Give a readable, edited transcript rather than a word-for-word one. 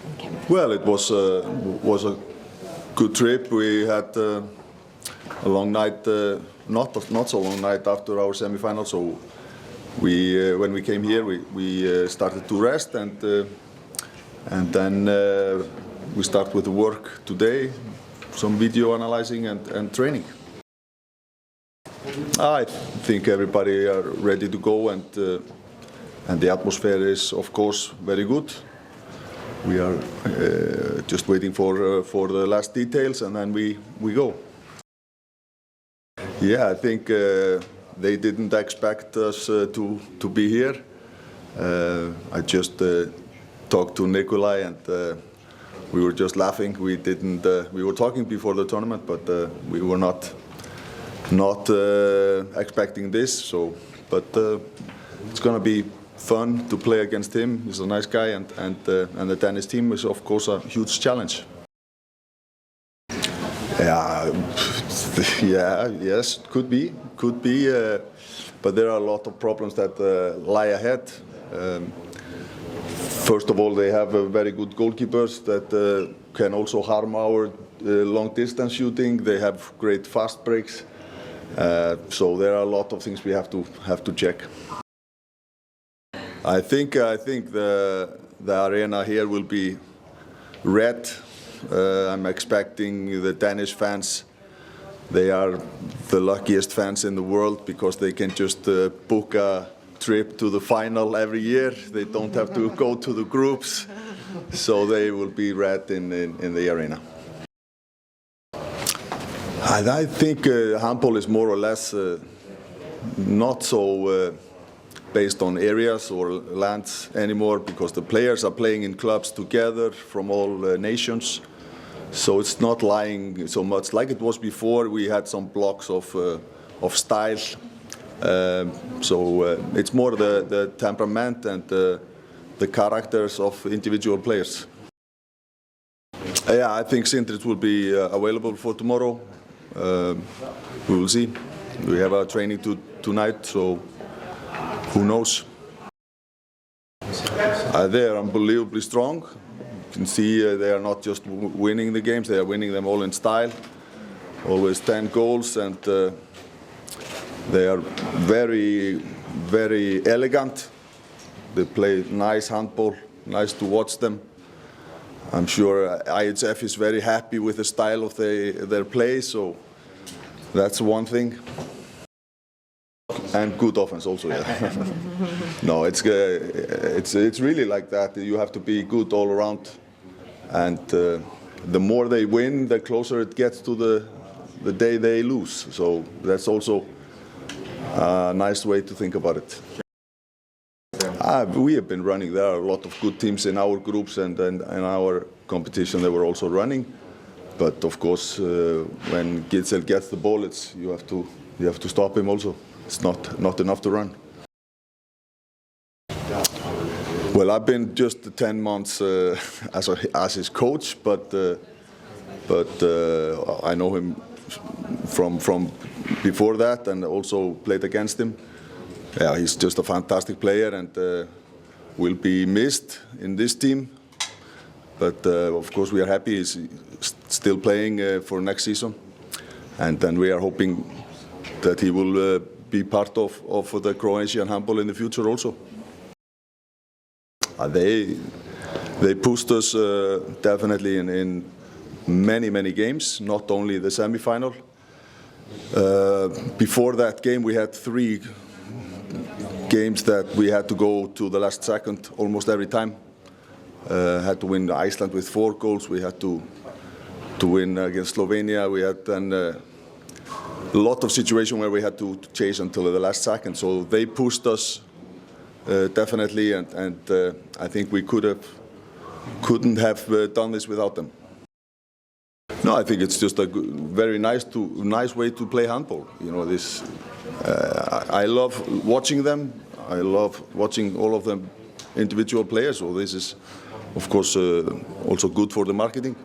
on camera? Well, it was a good trip. We had a long night, not so long night after our semi-final. So we, when we came here, we started to rest, and then we start with the work today, some video analyzing and training. I think everybody are ready to go, and the atmosphere is, of course, very good. We are just waiting for the last details, and then we go. Yeah, I think they didn't expect us to be here. I just talked to Nikolai, and we were just laughing. We didn't. We were talking before the tournament, but we were not expecting this. So, but it's gonna be fun to play against him. He's a nice guy, and the tennis team is, of course, a huge challenge. Yeah, yes, could be, but there are a lot of problems that lie ahead. First of all, they have very good goalkeepers that can also harm our long-distance shooting. They have great fast breaks, so there are a lot of things we have to check. I think the arena here will be red. I'm expecting the Danish fans. They are the luckiest fans in the world because they can just book a trip to the final every year. They don't have to go to the groups, so they will be red in the arena. I think handball is more or less not so based on areas or lands anymore, because the players are playing in clubs together from all nations. So it's not lying so much like it was before. We had some blocks of style. So it's more the temperament and the characters of individual players. Yeah, I think Sindrit will be available for tomorrow. We will see. We have a training tonight, so who knows? They are unbelievably strong. You can see they are not just winning the games, they are winning them all in style. Always 10 goals, and they are very, very elegant. They play nice handball, nice to watch them. I'm sure IHF is very happy with the style of their play, so that's one thing. And good offense also, yeah. No, it's really like that. You have to be good all around, and the more they win, the closer it gets to the day they lose. So that's also a nice way to think about it. We have been running. There are a lot of good teams in our groups and in our competition. They were also running, but of course, when Gitzel gets the ball, you have to stop him also. It's not enough to run. Well, I've been just 10 months as his coach, but I know him from before that, and also played against him. Yeah, he's just a fantastic player, and will be missed in this team. But of course, we are happy he's still playing for next season, and then we are hoping that he will be part of the Croatian handball in the future also. They pushed us definitely in many games, not only the semi-final. Before that game, we had 3 games that we had to go to the last second almost every time. Had to win Iceland with 4 goals. We had to win against Slovenia. We had then a lot of situations where we had to chase until the last second. So they pushed us definitely, and I think we couldn't have done this without them. No, I think it's just a very nice way to play handball. You know, this. I love watching them. I love watching all of them individual players. So this is, of course, also good for the marketing.